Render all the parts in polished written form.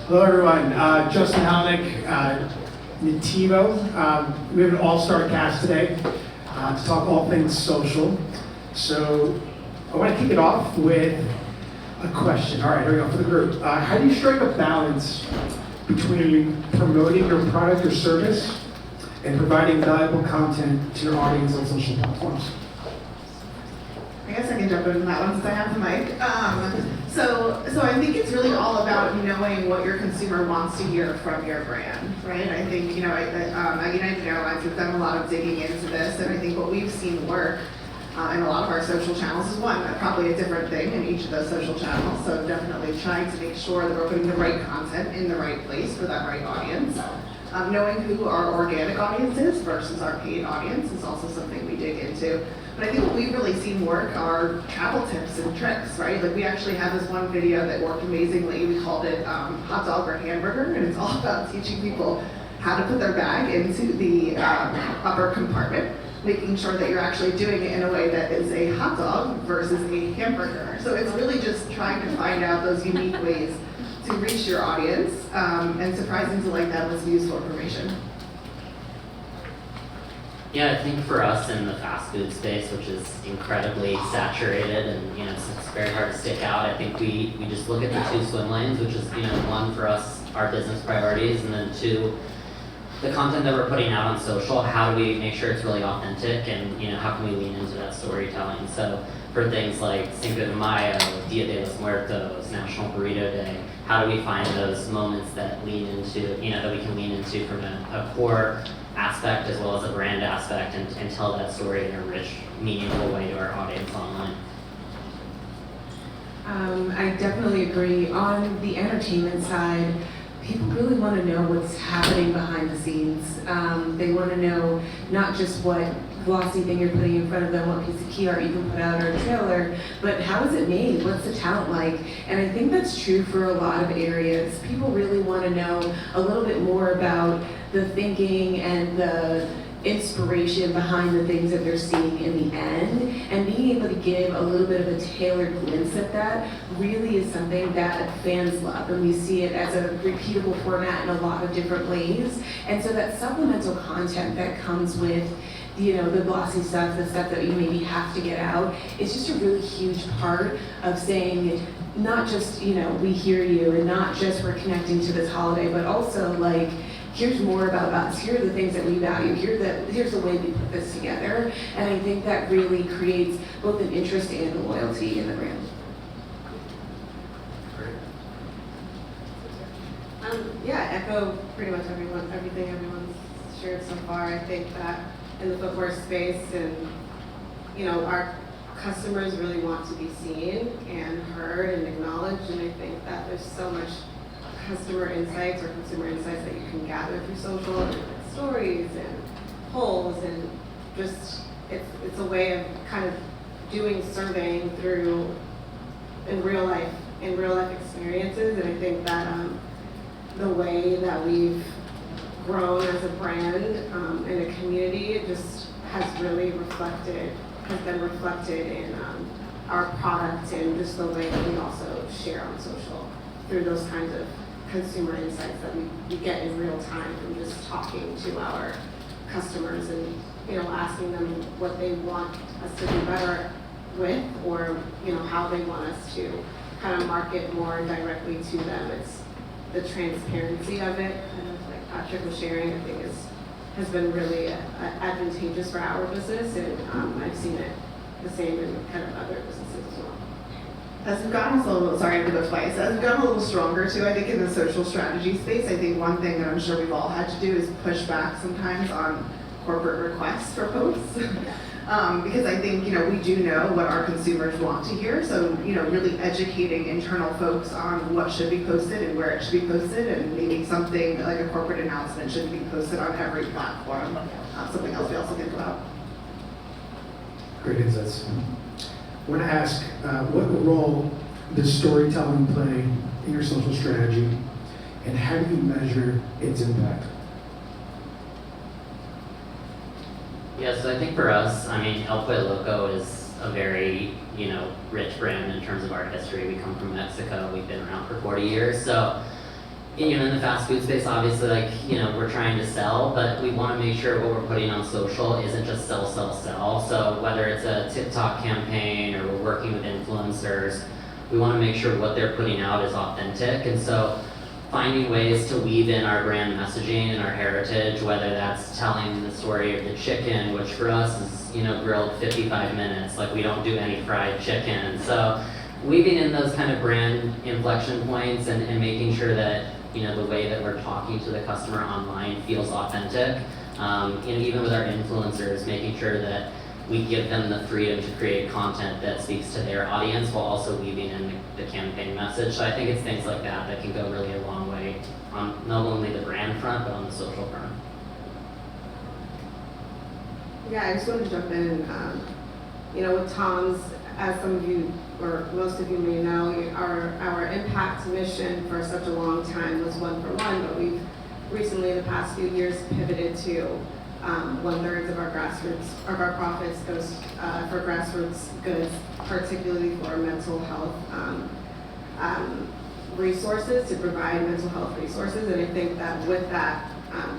Hello everyone, Justin Mihalinec, Nativo. We have an all-star cast today to talk all things social. So I want to kick it off with a question. All right, here we go for the group. How do you strike a balance between promoting your product or service and providing valuable content to your audience on social platforms? I guess I can jump into that one since I have the mic. So I think it's really all about knowing what your consumer wants to hear from your brand, right? I think, at United Airlines, we've done a lot of digging into this, and I think what we've seen work in a lot of our social channels is probably a different thing in each of those social channels. So definitely trying to make sure that we're putting the right content in the right place for that right audience. Knowing who our organic audience is versus our paid audience is also something we dig into. But I think what we've really seen work are travel tips and tricks, right? Like we actually have this one video that worked amazingly. We called it hot dog or hamburger, and it's all about teaching people how to put their bag into the upper compartment, making sure that you're actually doing it in a way that is a hot dog versus a hamburger. So it's really just trying to find out those unique ways to reach your audience, and surprising to like that was useful information. Yeah, I think for us in the fast food space, which is incredibly saturated and it's very hard to stick out, I think we just look at the two swim lanes, which is one for us, our business priorities, and then two, the content that we're putting out on social, how do we make sure it's really authentic, and how can we lean into that storytelling? So for things like Cinco de Mayo, Dia de los Muertos, National Burrito Day, how do we find those moments that lean into, that we can lean into from a core aspect as well as a brand aspect, and tell that story in a rich, meaningful way to our audience online? I definitely agree. On the entertainment side, people really want to know what's happening behind the scenes. They want to know not just what glossy thing you're putting in front of them, what piece of key art you can put out or a trailer, but how is it made? What's the talent like? And I think that's true for a lot of areas. People really want to know a little bit more about the thinking and the inspiration behind the things that they're seeing in the end, and being able to give a little bit of a tailored glimpse at that really is something that fans love, and we see it as a repeatable format in a lot of different ways. And so that supplemental content that comes with the glossy stuff, the stuff that you maybe have to get out, it's just a really huge part of saying not just we hear you, and not just we're connecting to this holiday, but also like, here's more about us. Here are the things that we value. Here's the way we put this together. And I think that really creates both an interest and a loyalty in the brand. Great. Echo pretty much everything everyone's shared so far. I think that in the footwear space, and our customers really want to be seen and heard and acknowledged, and I think that there's so much customer insights or consumer insights that you can gather through social, and stories and polls, and just it's a way of kind of doing surveying through in real life experiences. And I think that the way that we've grown as a brand in a community, it just has been reflected in our product, and just the way that we also share on social through those kinds of consumer insights that we get in real time from just talking to our customers and asking them what they want us to do better with, or how they want us to kind of market more directly to them. It's the transparency of it, kind of like Patrick was sharing, I think has been really advantageous for our business, and I've seen it the same in kind of other businesses as well. As we've gotten a little, sorry to go twice, as we've gotten a little stronger too, I think in the social strategy space, I think one thing that I'm sure we've all had to do is push back sometimes on corporate requests for posts. Because I think, we do know what our consumers want to hear, so, really educating internal folks on what should be posted and where it should be posted, and maybe something like a corporate announcement should be posted on every platform. Something else we also think about. Great insights. I want to ask, what role does storytelling play in your social strategy, and how do you measure its impact? Yeah, so I think for us, El Pollo Loco is a very, rich brand in terms of our history. We come from Mexico. We've been around for 40 years. So you know, in the fast food space, obviously, like, you know, we're trying to sell, but we want to make sure what we're putting on social isn't just sell, sell, sell. So whether it's a TikTok campaign or we're working with influencers, we want to make sure what they're putting out is authentic. And so finding ways to weave in our brand messaging and our heritage, whether that's telling the story of the chicken, which for us is, you know, grilled 55 minutes, like we don't do any fried chicken. So weaving in those kind of brand inflection points and making sure that, you know, the way that we're talking to the customer online feels authentic. You know, even with our influencers, making sure that we give them the freedom to create content that speaks to their audience while also weaving in the campaign message. So I think it's things like that that can go really a long way on not only the brand front, but on the social front. Yeah, I just wanted to jump in. You know, with Tom's, as some of you or most of you may know, our impact mission for such a long time was 1 for 1, but we've recently, in the past few years, pivoted to 1/3 of our profits goes for grassroots goods, particularly for mental health resources, to provide mental health resources. And I think that with that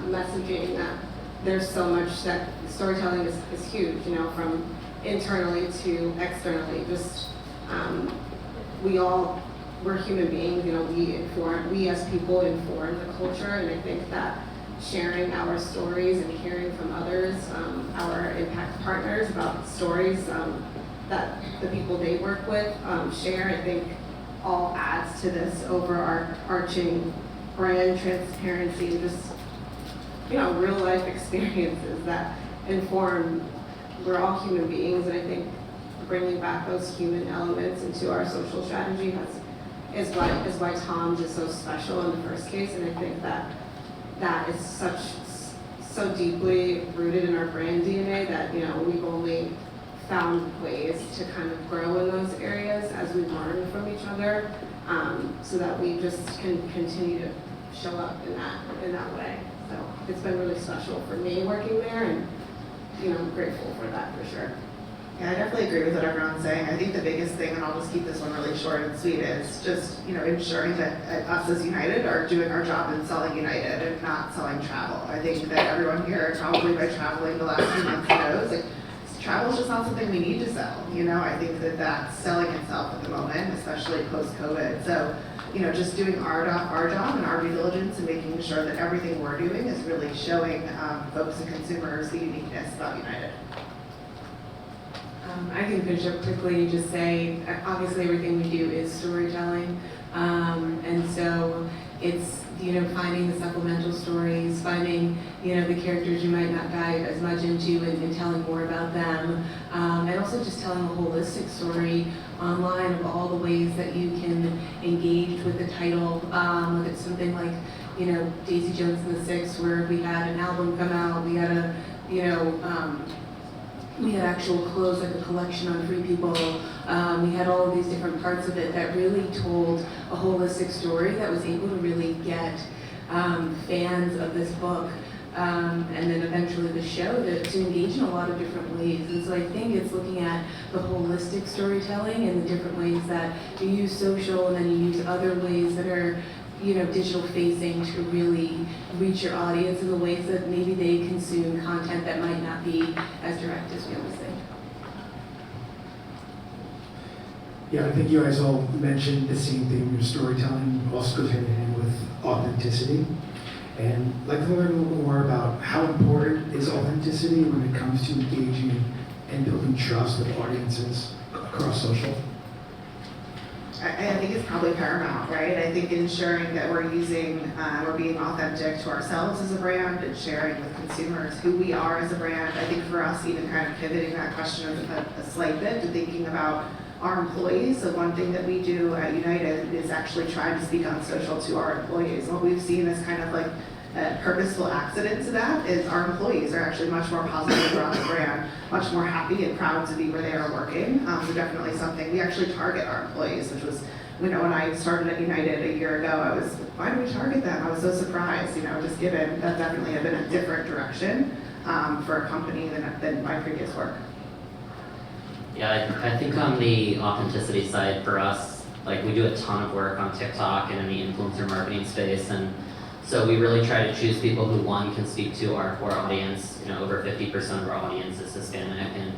messaging, that there's so much that storytelling is huge, you know, from internally to externally. Just we're human beings, you know, we as people inform the culture, and I think that sharing our stories and hearing from others, our impact partners about stories that the people they work with share, I think all adds to this overarching brand transparency, just, you know, real life experiences that inform. We're all human beings, and I think bringing back those human elements into our social strategy is why Tom's is so special in the first case, and I think that is so deeply rooted in our brand DNA that, you know, we've only found ways to kind of grow in those areas as we learn from each other, so that we just can continue to show up in that way. So it's been really special for me working there, and, you know, I'm grateful for that for sure. Yeah, I definitely agree with what everyone's saying. I think the biggest thing, and I'll just keep this one really short and sweet, is just, you know, ensuring that us as United are doing our job in selling United and not selling travel. I think that everyone here, probably by traveling the last few months, knows, like, travel is just not something we need to sell. You know, I think that that's selling itself at the moment, especially post-COVID. So, you know, just doing our job and our due diligence and making sure that everything we're doing is really showing folks and consumers the uniqueness about United. I can finish up quickly and just say, obviously everything we do is storytelling. And so it's, you know, finding the supplemental stories, finding, you know, the characters you might not dive as much into and telling more about them. And also just telling a holistic story online of all the ways that you can engage with the title. If it's something like, you know, Daisy Jones and the Six, where we had an album come out, we had we had actual clothes, like a collection on Free People. We had all of these different parts of it that really told a holistic story that was able to really get fans of this book, and then eventually the show to engage in a lot of different ways. And so I think it's looking at the holistic storytelling and the different ways that you use social and then you use other ways that are, you know, digital facing to really reach your audience in the ways that maybe they consume content that might not be as direct as we always think. Yeah, I think you guys all mentioned the same thing. Your storytelling also goes hand in hand with authenticity. And I'd like to learn a little bit more about how important is authenticity when it comes to engaging and building trust with audiences across social. I think it's probably paramount, right? I think ensuring that we're being authentic to ourselves as a brand and sharing with consumers who we are as a brand. I think for us, even kind of pivoting that question a slight bit to thinking about our employees. So one thing that we do at United is actually try to speak on social to our employees. What we've seen is kind of like a purposeful accident to that is our employees are actually much more positive around the brand, much more happy and proud to be where they are working. So definitely something we actually target our employees, which was, you know, when I started at United a year ago, I was, why do we target them? I was so surprised, you know, just given that definitely had been a different direction for a company than my previous work. Yeah, I think on the authenticity side for us, Like we do a ton of work on TikTok and in the influencer marketing space, and so we really try to choose people who, one, can speak to our core audience. You know, over 50% of our audience is Hispanic, and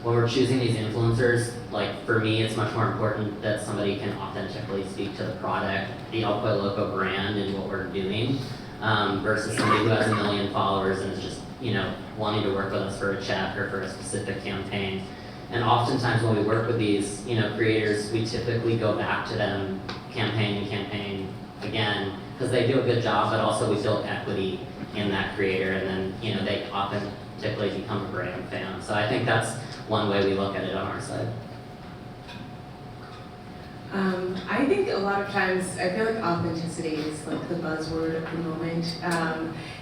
when we're choosing these influencers, like for me, it's much more important that somebody can authentically speak to the product, the El Pollo Loco brand, and what we're doing, versus somebody who has 1 million followers and is just, you know, wanting to work with us for a chat or for a specific campaign. And oftentimes when we work with these, you know, creators, we typically go back to them campaign again, because they do a good job, but also we build equity in that creator, and then, you know, they authentically become a brand fan. So I think that's one way we look at it on our side. I think a lot of times, I feel like authenticity is like the buzzword of the moment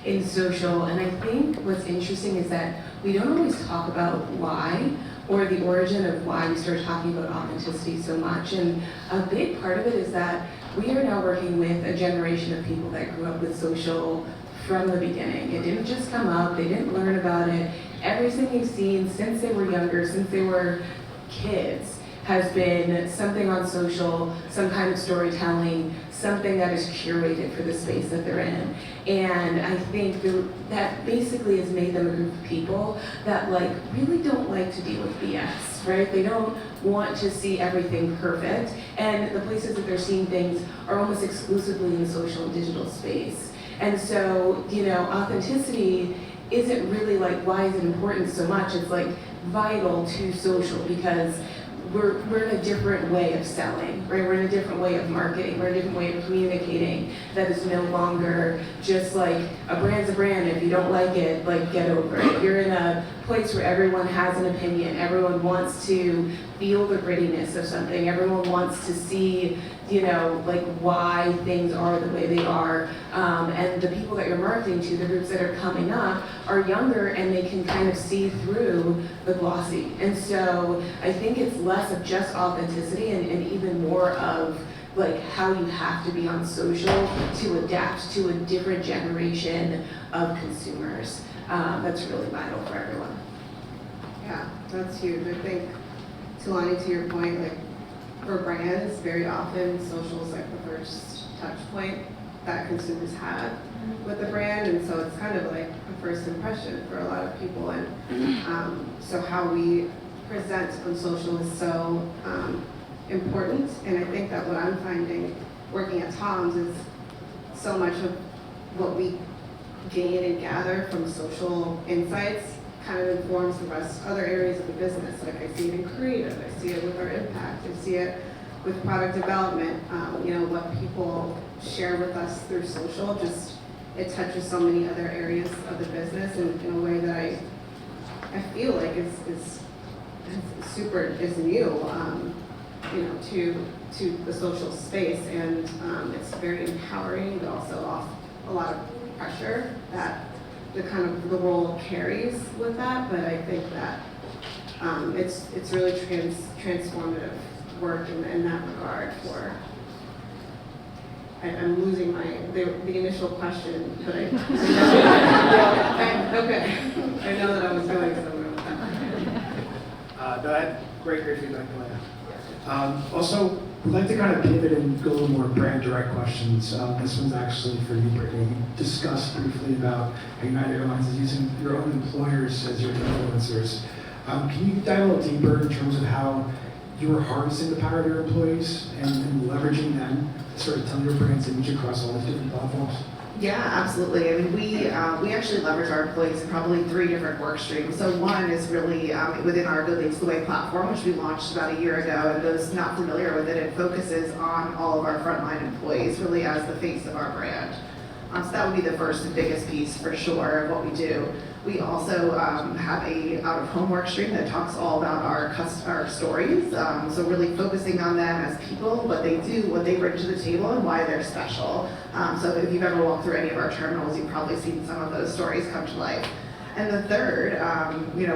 in social, and I think what's interesting is that we don't always talk about why, or the origin of why we started talking about authenticity so much, and a big part of it is that we are now working with a generation of people that grew up with social from the beginning. It didn't just come up, they didn't learn about it. Everything you've seen since they were younger, since they were kids, has been something on social, some kind of storytelling, something that is curated for the space that they're in. And I think that basically has made them a group of people that like really don't like to deal with BS, right? They don't want to see everything perfect, and the places that they're seeing things are almost exclusively in the social and digital space. And so, you know, authenticity isn't really like, why is it important so much? It's like vital to social because we're in a different way of selling, right? We're in a different way of marketing. We're in a different way of communicating that is no longer just like a brand's a brand. If you don't like it, like get over it. You're in a place where everyone has an opinion. Everyone wants to feel the grittiness of something. Everyone wants to see, you know, like why things are the way they are. And the people that you're marketing to, the groups that are coming up, are younger and they can kind of see through the glossy. And so I think it's less of just authenticity and even more of like how you have to be on social to adapt to a different generation of consumers. That's really vital for everyone. Yeah, that's huge. I think, Talani, to your point, like for brands, very often social is like the first touch point that consumers have with the brand, and so it's kind of like a first impression for a lot of people. And so how we present on social is so important. And I think that what I'm finding working at Tom's is so much of what we gain and gather from social insights kind of informs the rest other areas of the business. Like I see it in creative, I see it with our impact, I see it with product development. You know, what people share with us through social, just it touches so many other areas of the business in a way that I feel like is new, you know, to the social space, and it's very empowering, but also off a lot of pressure that the kind of the role carries with that. But I think that it's really transformative work in that regard. For I'm losing the initial question, but okay. I know that I was going somewhere with that. No, that great feedback, Elena. Also, we'd like to kind of pivot and go a little more brand direct questions. This one's actually for you, Brittany. You discussed briefly about how United Airlines is using your own employers as your influencers. Can you dive a little deeper in terms of how you are harnessing the power of your employees and leveraging them to sort of tell your brand's image across all these different platforms? Yeah, absolutely. I mean, we actually leverage our employees in probably 3 different work streams. So one is really within our Good Leads the Way platform, which we launched about a year ago. And those not familiar with it, it focuses on all of our frontline employees, really as the face of our brand. So that would be the first and biggest piece for sure of what we do. We also have a out-of-home work stream that talks all about our stories. So really focusing on them as people, what they do, what they bring to the table, and why they're special. So if you've ever walked through any of our terminals, you've probably seen some of those stories come to life. And the third,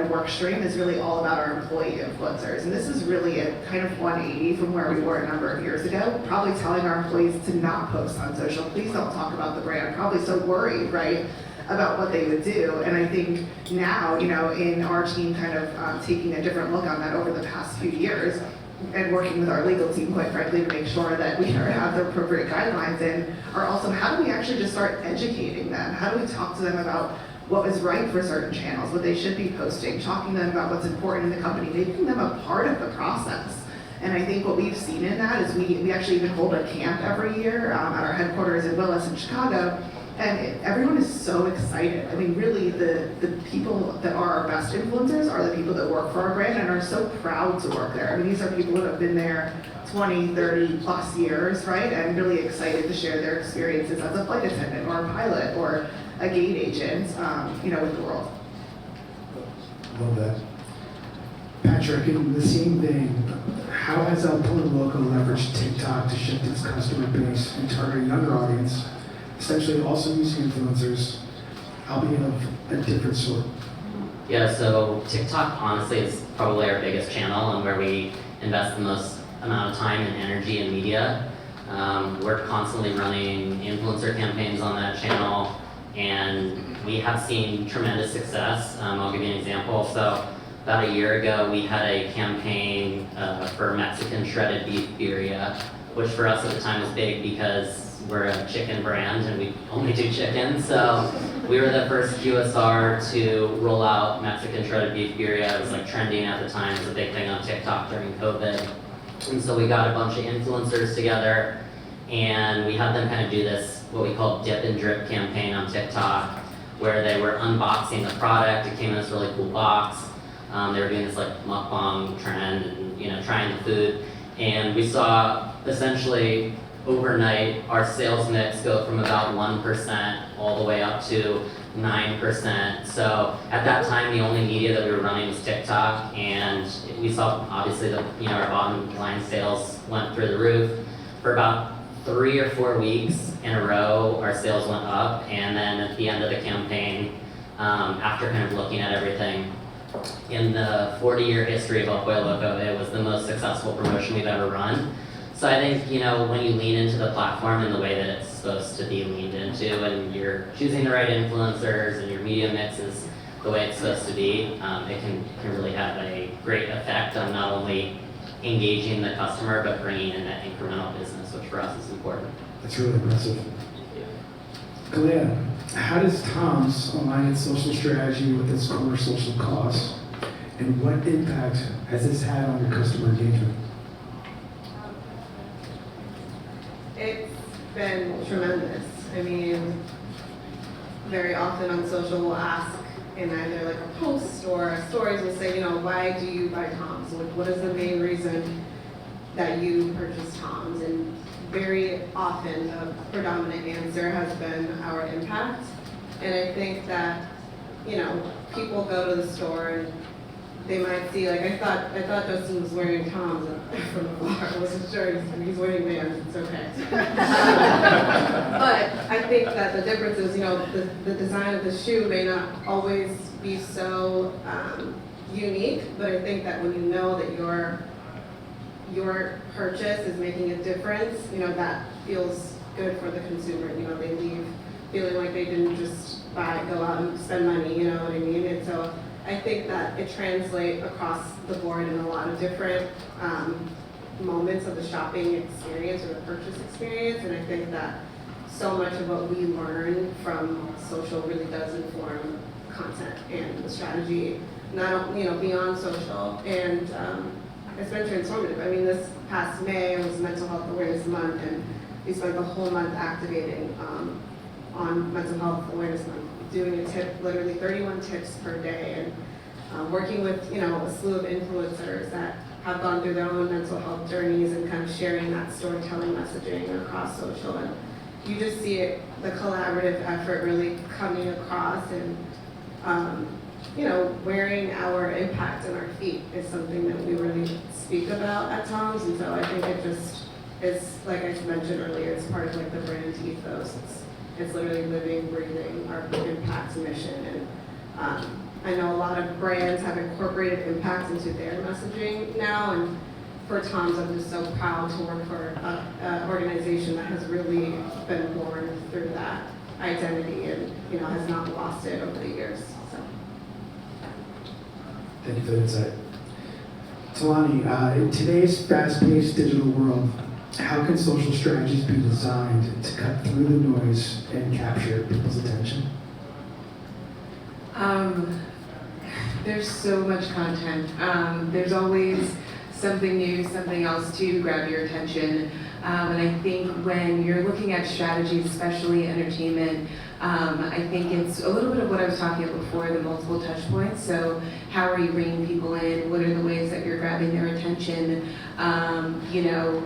work stream is really all about our employee influencers. And this is really a kind of 180 from where we were a number of years ago, probably telling our employees to not post on social. Please don't talk about the brand. Probably so worried, right, about what they would do. And I think now, in our team kind of taking a different look on that over the past few years, and working with our legal team, quite frankly, to make sure that we have the appropriate guidelines in, are also how do we actually just start educating them? How do we talk to them about what is right for certain channels, what they should be posting, talking to them about what's important in the company, making them a part of the process. And I think what we've seen in that is we actually even hold a camp every year at our headquarters in Willis in Chicago, and everyone is so excited. I mean, really, the people that are our best influencers are the people that work for our brand and are so proud to work there. I mean, these are people that have been there 20, 30 plus years, right? And really excited to share their experiences as a flight attendant or a pilot or a gate agent, with the world. Love that. Patrick, in the same vein, how has Pollo Loco leveraged TikTok to shift its customer base and target a younger audience, essentially also using influencers, albeit of a different sort? Yeah, so TikTok honestly is probably our biggest channel and where we invest the most amount of time and energy and media. We're constantly running influencer campaigns on that channel, and we have seen tremendous success. I'll give you an example. So about a year ago, we had a campaign for Mexican shredded beef birria, which for us at the time was big because we're a chicken brand and we only do chicken. So we were the first QSR to roll out Mexican shredded beef birria. It was like trending at the time. It was a big thing on TikTok during COVID. And so we got a bunch of influencers together and we had them kind of do this, what we call dip and drip campaign on TikTok, where they were unboxing the product. It came in this really cool box. They were doing this like mukbang trend and trying the food. And we saw essentially overnight our sales mix go from about 1% all the way up to 9%. So at that time, the only media that we were running was TikTok, and we saw obviously that our bottom line sales went through the roof. For about 3 or 4 weeks in a row, our sales went up, and then at the end of the campaign, after kind of looking at everything, in the 40-year history of El Pollo Loco, it was the most successful promotion we've ever run. So I think, when you lean into the platform in the way that it's supposed to be leaned into, and you're choosing the right influencers and your media mix is the way it's supposed to be, it can really have a great effect on not only engaging the customer, but bringing in that incremental business, which for us is important. That's really impressive. Galea, how does Tom's align its social strategy with its core social cause? And what impact has this had on your customer engagement? It's been tremendous. I mean, very often on social we'll ask in either like a post or stories will say, why do you buy Tom's? What is the main reason that you purchase Tom's? And very often the predominant answer has been our impact. And I think that, people go to the store and they might see, like, I thought Justin was wearing Tom's from the bar. I wasn't sure. He's wearing Vans. It's okay. But I think that the difference is, the design of the shoe may not always be so unique, but I think that when you know that your purchase is making a difference, that feels good for the consumer. They leave feeling like they didn't just go out and spend money, you know what I mean? And so I think that it translates across the board in a lot of different moments of the shopping experience or the purchase experience. And I think that so much of what we learn from social really does inform content and the strategy, not beyond social. And it's been transformative. I mean, this past May was Mental Health Awareness Month, and we spent the whole month activating on Mental Health Awareness Month, doing a tip, literally 31 tips per day, and working with a slew of influencers that have gone through their own mental health journeys and kind of sharing that storytelling messaging across social. And you just see it, the collaborative effort really coming across, and wearing our impact on our feet is something that we really speak about at Tom's. And so I think it just is, like I mentioned earlier, it's part of like the brand ethos. It's literally living, breathing our impact mission. And I know a lot of brands have incorporated impact into their messaging now. And for Tom's, I'm just so proud to work for an organization that has really been born through that identity and has not lost it over the years. So. Thank you for the insight. Talani, in today's fast-paced digital world, how can social strategies be designed to cut through the noise and capture people's attention? There's so much content. There's always something new, something else to grab your attention. And I think when you're looking at strategies, especially entertainment, I think it's a little bit of what I was talking about before, the multiple touch points. So how are you bringing people in? What are the ways that you're grabbing their attention? You know,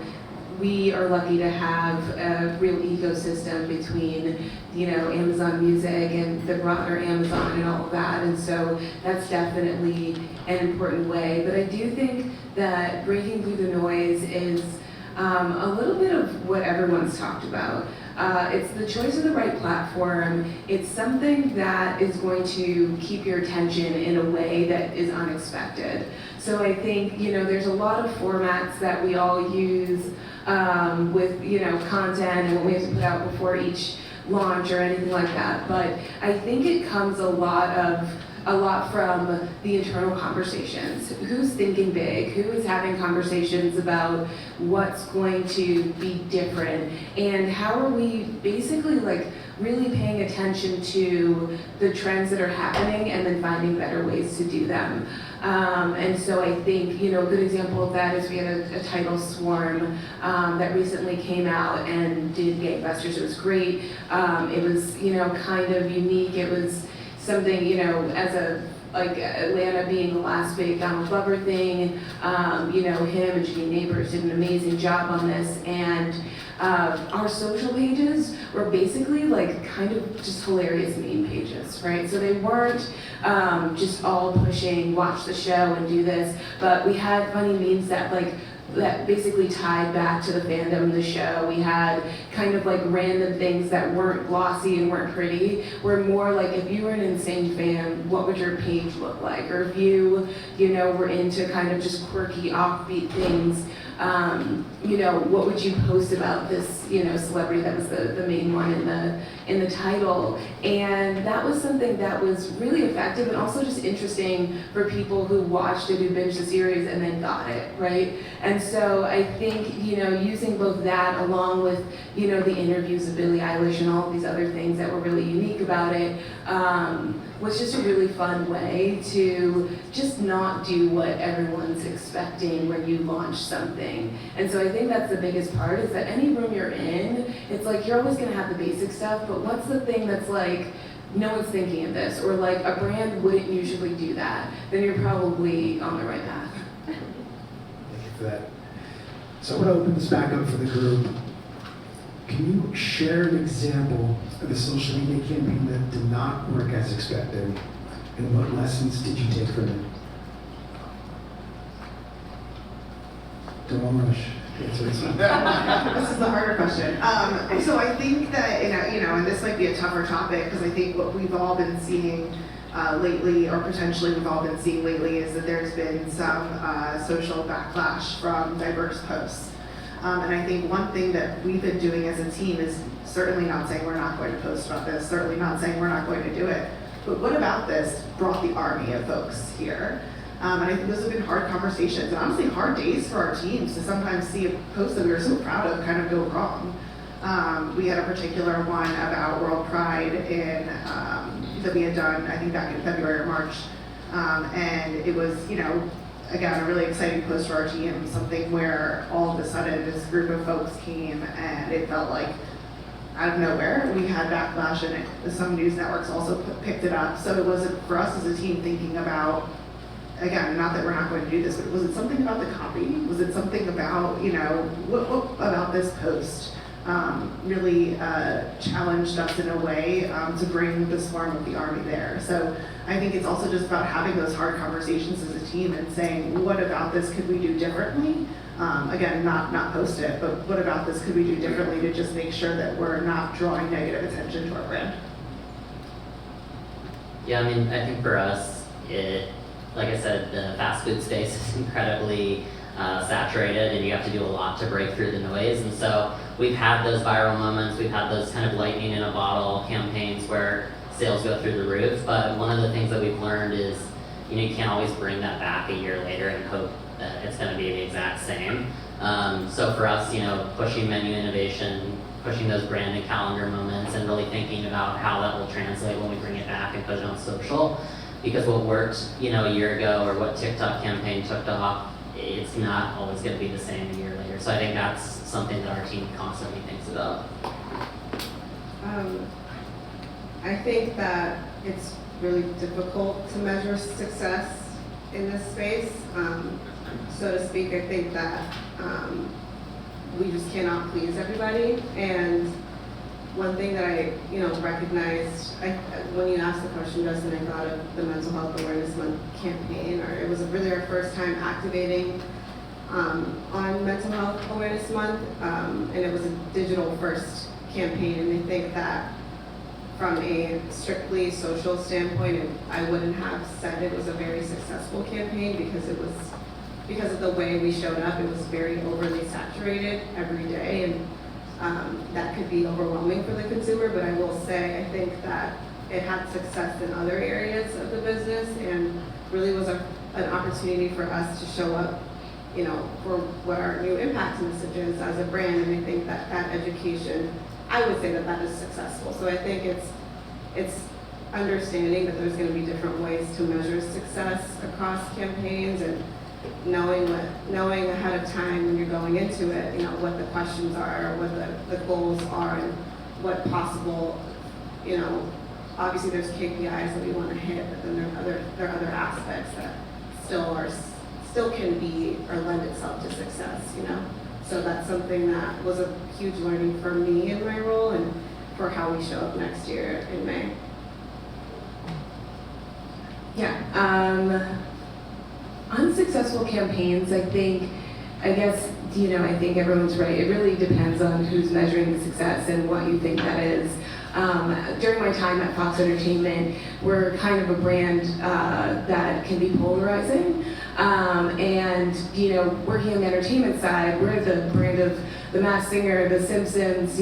we are lucky to have a real ecosystem between, you know, Amazon Music and the broader Amazon and all of that. And so that's definitely an important way. But I do think that breaking through the noise is a little bit of what everyone's talked about. It's the choice of the right platform. It's something that is going to keep your attention in a way that is unexpected. So I think, you know, there's a lot of formats that we all use with, you know, content and what we have to put out before each launch or anything like that. But I think it comes a lot from the internal conversations. Who's thinking big? Who is having conversations about what's going to be different? And how are we basically like really paying attention to the trends that are happening and then finding better ways to do them? And so I think, you know, a good example of that is we had a title Swarm that recently came out and did gangbusters. It was great. It was, you know, kind of unique. It was something, you know, as a, like Atlanta being the last big Donald Glover thing, you know, him and Janine Neighbors did an amazing job on this. And our social pages were basically like kind of just hilarious meme pages, right? So they weren't just all pushing, watch the show and do this, but we had funny memes that basically tied back to the fandom of the show. We had kind of like random things that weren't glossy and weren't pretty. Were more like, if you were an Insane fan, what would your page look like? Or if you know, were into kind of just quirky, offbeat things, you know, what would you post about this, you know, celebrity that was the main one in the title? And that was something that was really effective and also just interesting for people who watched it, who binged the series and then got it, right? And so I think, you know, using both that along with, you know, the interviews of Billie Eilish and all of these other things that were really unique about it, was just a really fun way to just not do what everyone's expecting when you launch something. And so I think that's the biggest part, is that any room you're in, it's like you're always gonna have the basic stuff, but what's the thing that's like, no one's thinking of this, or like a brand wouldn't usually do that, then you're probably on the right path. Thank you for that. So I'm going to open this back up for the group. Can you share an example of a social media campaign that did not work as expected, and what lessons did you take from it? Don't rush. This is the harder question. So I think that, you know, and this might be a tougher topic, because I think what we've all been seeing lately, or potentially we've all been seeing lately, is that there's been some social backlash from diverse posts. And I think one thing that we've been doing as a team is certainly not saying we're not going to post about this, certainly not saying we're not going to do it, but what about this brought the army of folks here? And I think those have been hard conversations, and honestly hard days for our teams to sometimes see a post that we were so proud of kind of go wrong. We had a particular one about World Pride that we had done, I think back in February or March, and it was, you know, again, a really exciting post for our team, something where all of a sudden this group of folks came and it felt like out of nowhere we had backlash, and some news networks also picked it up. So it was for us as a team thinking about, again, not that we're not going to do this, but was it something about the copy? Was it something about, you know, what about this post really challenged us in a way to bring the swarm of the army there? So I think it's also just about having those hard conversations as a team and saying, what about this could we do differently? Again, not post it, but what about this could we do differently to just make sure that we're not drawing negative attention to our brand? Yeah, I mean, I think for us, like I said, the fast food space is incredibly saturated, and you have to do a lot to break through the noise. And so we've had those viral moments, we've had those kind of lightning in a bottle campaigns where sales go through the roof. But one of the things that we've learned is you can't always bring that back a year later and hope that it's going to be the exact same. So for us, pushing menu innovation, pushing those brand and calendar moments, and really thinking about how that will translate when we bring it back and put it on social. Because what worked, a year ago, or what TikTok campaign took off, it's not always going to be the same a year later. So I think that's something that our team constantly thinks about. I think that it's really difficult to measure success in this space. So to speak, I think that we just cannot please everybody. And one thing that I, recognized, when you asked the question, Justin, I thought of the Mental Health Awareness Month campaign, or it was really our first time activating on Mental Health Awareness Month, and it was a digital first campaign, and I think that from a strictly social standpoint, I wouldn't have said it was a very successful campaign because of the way we showed up. It was very overly saturated every day, and that could be overwhelming for the consumer, but I will say, I think that it had success in other areas of the business and really was an opportunity for us to show up, for what our new impact message is as a brand, and I think that education, I would say that is successful. So I think it's understanding that there's going to be different ways to measure success across campaigns, and knowing ahead of time when you're going into it, what the questions are, what the goals are, and what possible, obviously there's KPIs that we want to hit, but then there are other aspects that still can be or lend itself to success, So that's something that was a huge learning for me in my role and for how we show up next year in May. Yeah. Unsuccessful campaigns, I think everyone's right. It really depends on who's measuring the success and what you think that is. During my time at Fox Entertainment, we're kind of a brand that can be polarizing. And working on the entertainment side, we're the brand of The Masked Singer, The Simpsons,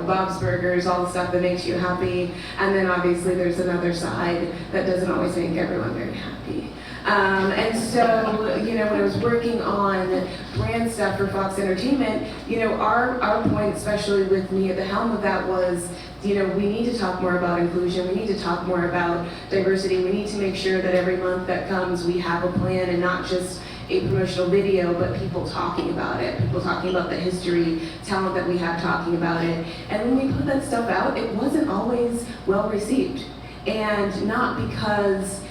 Bob's Burgers, all the stuff that makes you happy. And then obviously there's another side that doesn't always make everyone very happy. And so, when I was working on brand stuff for Fox Entertainment, our point, especially with me at the helm of that, was, we need to talk more about inclusion. We need to talk more about diversity. We need to make sure that every month that comes, we have a plan and not just a promotional video, but people talking about it, people talking about the history, talent that we have talking about it. And when we put that stuff out, it wasn't always well received. And not because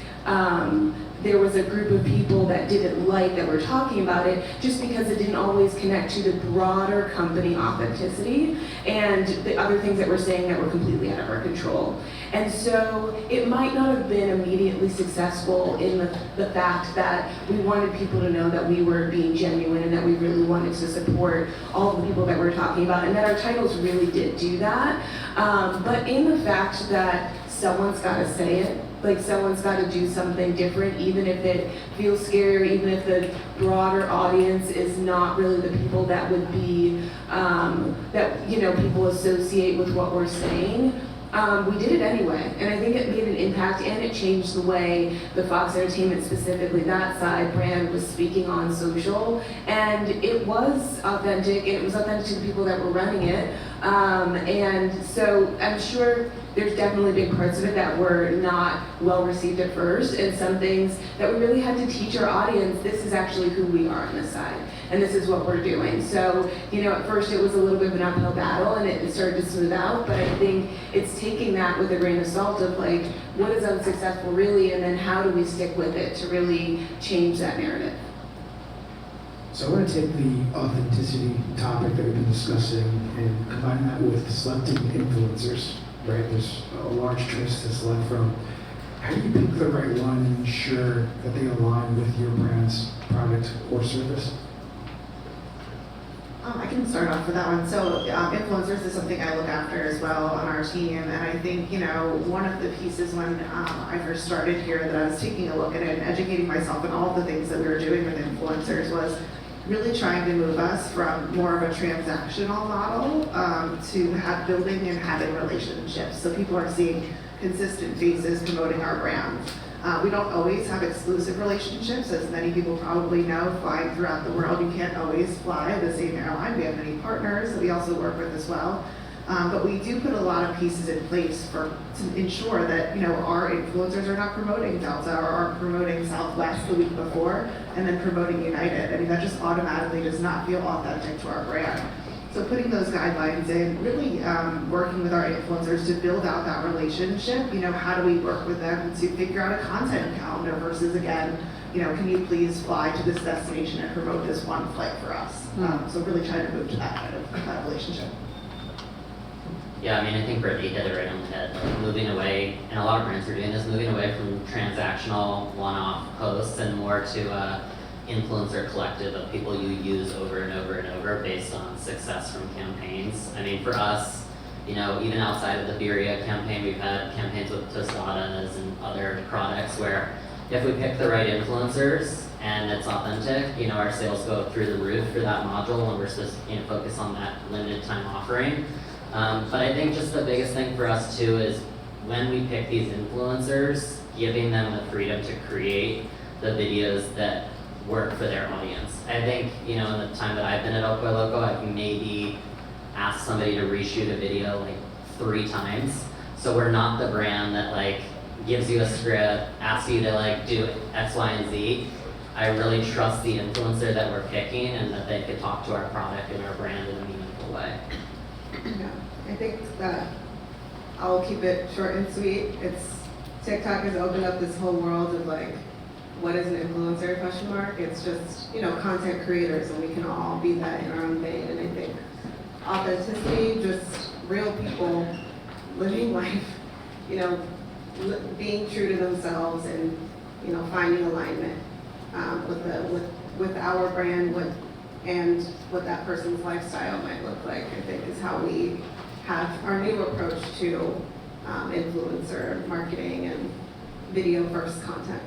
there was a group of people that didn't like that were talking about it, just because it didn't always connect to the broader company authenticity and the other things that we're saying that were completely out of our control. And so it might not have been immediately successful in the fact that we wanted people to know that we were being genuine and that we really wanted to support all the people that we're talking about, and that our titles really did do that. But in the fact that someone's got to say it, like someone's got to do something different, even if it feels scary, even if the broader audience is not really the people that would be, people associate with what we're saying. We did it anyway, and I think it made an impact, and it changed the way the Fox Entertainment, specifically that side brand, was speaking on social, and it was authentic, and it was authentic to the people that were running it, and so I'm sure there's definitely big parts of it that were not well received at first, and some things that we really had to teach our audience, this is actually who we are on this side, and this is what we're doing. So, at first it was a little bit of an uphill battle, and it started to smooth out, but I think it's taking that with a grain of salt of like, what is unsuccessful really, and then how do we stick with it to really change that narrative. So I want to take the authenticity topic that we've been discussing and combine that with selecting influencers, right? There's a large choice to select from. How do you pick the right one and ensure that they align with your brand's product or service? I can start off with that one. So influencers is something I look after as well on our team. And I think, one of the pieces when I first started here that I was taking a look at it and educating myself on all the things that we were doing with influencers was really trying to move us from more of a transactional model to building and having relationships. So people are seeing consistent faces promoting our brand. We don't always have exclusive relationships, as many people probably know, flying throughout the world. You can't always fly the same airline. We have many partners that we also work with as well. But we do put a lot of pieces in place to ensure that, our influencers are not promoting Delta or are promoting Southwest the week before and then promoting United. I mean, that just automatically does not feel authentic to our brand. So putting those guidelines in, really working with our influencers to build out that relationship, how do we work with them to figure out a content calendar versus, again, can you please fly to this destination and promote this one flight for us? So really trying to move to that kind of relationship. Yeah, I mean, I think Brittany hit it right on the head. Like moving away, and a lot of brands are doing this, moving away from transactional one-off posts and more to influencer collective of people you use over and over and over based on success from campaigns. I mean, for us, even outside of the Birria campaign, we've had campaigns with tostadas and other products where if we pick the right influencers and it's authentic, our sales go through the roof for that module when we're supposed to focus on that limited time offering. But I think just the biggest thing for us too is when we pick these influencers, giving them the freedom to create the videos that work for their audience. I think, in the time that I've been at Pollo Loco, I've maybe asked somebody to reshoot a video like 3 times. So we're not the brand that gives you a script, asks you to do X, Y, and Z. I really trust the influencer that we're picking and that they could talk to our product and our brand in a meaningful way. Yeah, I think that I'll keep it short and sweet. TikTok has opened up this whole world of what is an influencer ? It's just, content creators, and we can all be that in our own vein. And I think authenticity, just real people living life, being true to themselves and, finding alignment with our brand, and what that person's lifestyle might look like, I think is how we have our new approach to influencer marketing and video first content.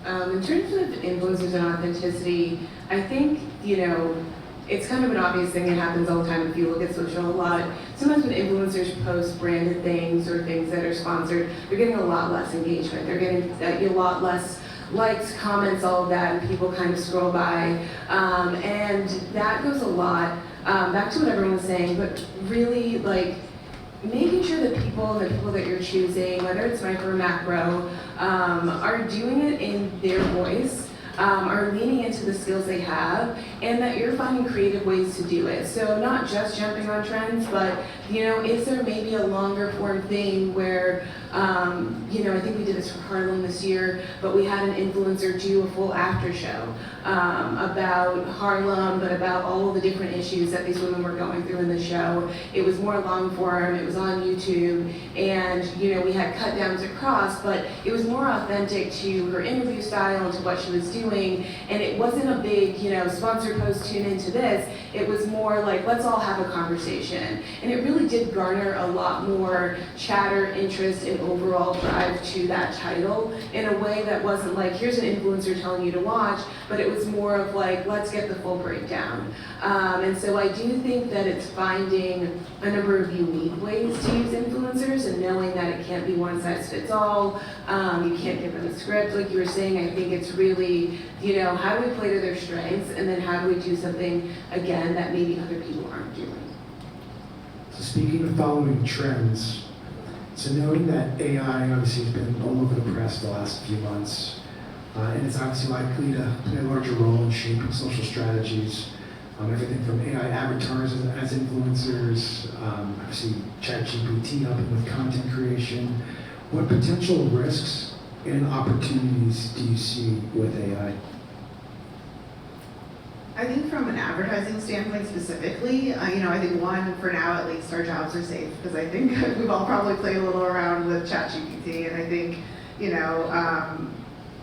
In terms of influencers and authenticity, I think, it's kind of an obvious thing that happens all the time if you look at social a lot. Sometimes when influencers post branded things or things that are sponsored, they're getting a lot less engagement. They're getting a lot less likes, comments, all of that, and people kind of scroll by. And that goes a lot back to what everyone was saying, but really making sure that the people that you're choosing, whether it's micro or macro, are doing it in their voice, are leaning into the skills they have, and that you're finding creative ways to do it. So not just jumping on trends, but is there maybe a longer form thing where, I think we did this for Harlem this year, but we had an influencer do a full after show about Harlem, but about all of the different issues that these women were going through in the show. It was more long form, it was on YouTube, and we had cut downs across, but it was more authentic to her interview style and to what she was doing, and it wasn't a big, sponsored post, tune into this. It was more let's all have a conversation. And it really did garner a lot more chatter, interest, and overall drive to that title in a way that wasn't here's an influencer telling you to watch, but it was more of let's get the full breakdown. And so I do think that it's finding a number of unique ways to use influencers and knowing that it can't be one size fits all. You can't give them a script like you were saying. I think it's really, how do we play to their strengths, and then how do we do something, again, that maybe other people aren't doing. So speaking of following trends, so knowing that AI obviously has been all over the press the last few months, and it's obviously likely to play a larger role in shaping social strategies, everything from AI avatars as influencers, obviously ChatGPT helping with content creation. What potential risks and opportunities do you see with AI? I think from an advertising standpoint specifically, I think one, for now at least, our jobs are safe, because I think we've all probably played a little around with ChatGPT, and I think,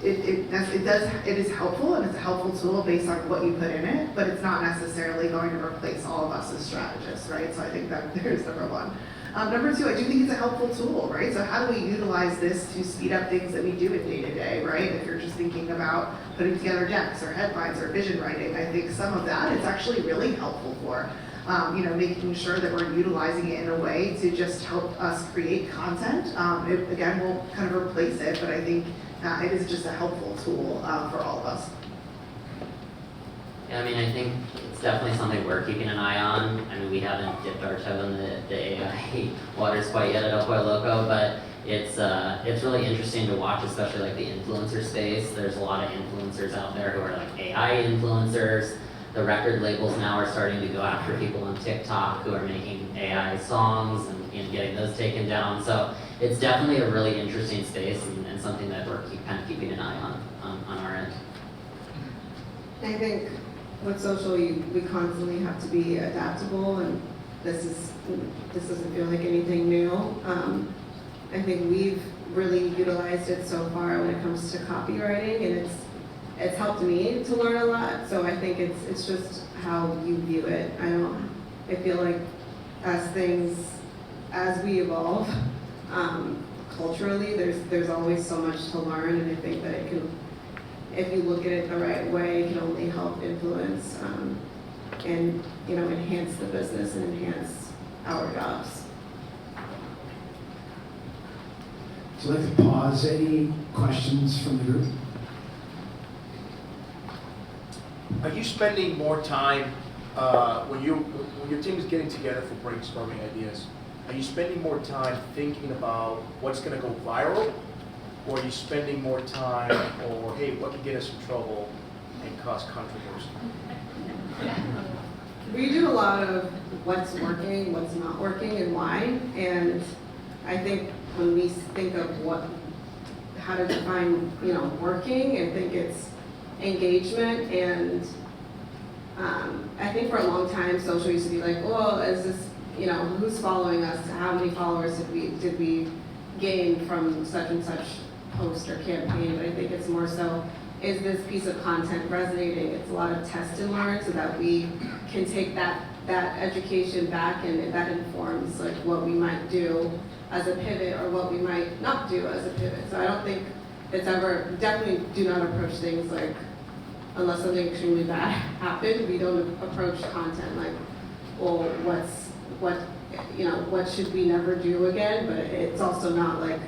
it is helpful, and it's a helpful tool based on what you put in it, but it's not necessarily going to replace all of us as strategists, right? So I think that there's number one. Number two, I do think it's a helpful tool, right? So how do we utilize this to speed up things that we do in day to day, right? If you're just thinking about putting together decks or headlines or vision writing, I think some of that it's actually really helpful for. making sure that we're utilizing it in a way to just help us create content. It, again, won't kind of replace it, but I think it is just a helpful tool for all of us. Yeah, I mean, I think it's definitely something we're keeping an eye on. I mean, we haven't dipped our toe in the AI waters quite yet at El Pollo Loco, but it's really interesting to watch, especially like the influencer space. There's a lot of influencers out there who are like AI influencers. The record labels now are starting to go after people on TikTok who are making AI songs and getting those taken down. So it's definitely a really interesting space and something that we're kind of keeping an eye on our end. I think with social, we constantly have to be adaptable, and this doesn't feel like anything new. I think we've really utilized it so far when it comes to copywriting, and it's helped me to learn a lot. So I think it's just how you view it. I feel like as we evolve culturally, there's always so much to learn, and I think that it can, if you look at it the right way, it can only help influence and enhance the business and enhance our jobs. So I'd like to pause. Any questions from the group? Are you spending more time when your team is getting together for brainstorming ideas? Are you spending more time thinking about what's going to go viral, or are you spending more time, or hey, what can get us in trouble and cause controversy? We do a lot of what's working, what's not working, and why. And I think when we think of how to define, working, I think it's engagement. And I think for a long time, social used to be like, well, is this, who's following us? How many followers did we gain from such and such post or campaign? But I think it's more so, is this piece of content resonating? It's a lot of test and learn, so that we can take that education back, and that informs like what we might do as a pivot or what we might not do as a pivot. So I don't think it's ever, definitely do not approach things like, unless something extremely bad happened, we don't approach content like, well, what should we never do again? But it's also not like,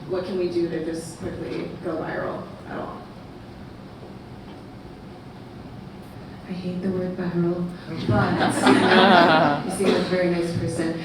what can we do to just quickly go viral at all? I hate the word viral, but you seem like a very nice person.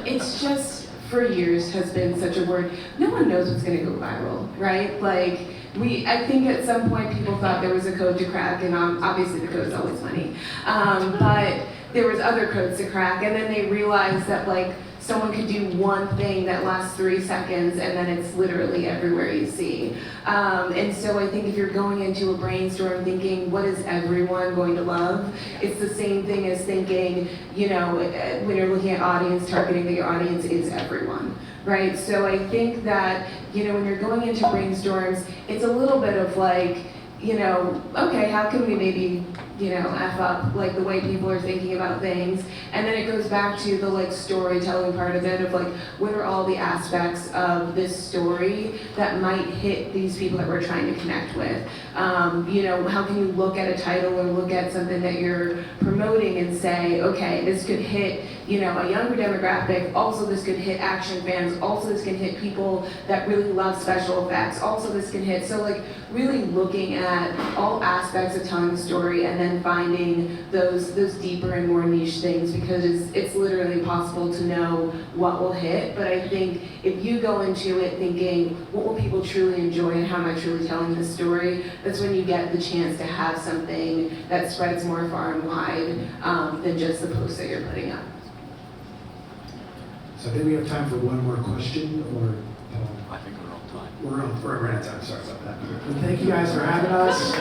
It's just, for years, has been such a word. No one knows what's going to go viral, right? Like, I think at some point people thought there was a code to crack, and obviously the code is always money. But there was other codes to crack, and then they realized that like someone could do one thing that lasts 3 seconds, and then it's literally everywhere you see. And so I think if you're going into a brainstorm thinking, what is everyone going to love? It's the same thing as thinking, when you're looking at audience targeting, that your audience is everyone, right? So I think that, when you're going into brainstorms, it's a little bit of like, okay, how can we maybe, F up like the way people are thinking about things? And then it goes back to the like storytelling part of it, of like, what are all the aspects of this story that might hit these people that we're trying to connect with? How can you look at a title or look at something that you're promoting and say, okay, this could hit, a younger demographic, also this could hit action fans, also this can hit people that really love special effects, also this can hit, so like really looking at all aspects of telling the story and then finding those deeper and more niche things, because it's literally impossible to know what will hit. But I think if you go into it thinking, what will people truly enjoy and how am I truly telling this story, that's when you get the chance to have something that spreads more far and wide than just the post that you're putting up. So I think we have time for one more question, or I think we're on time. we're out of time. Sorry about that. Well, thank you guys for having us.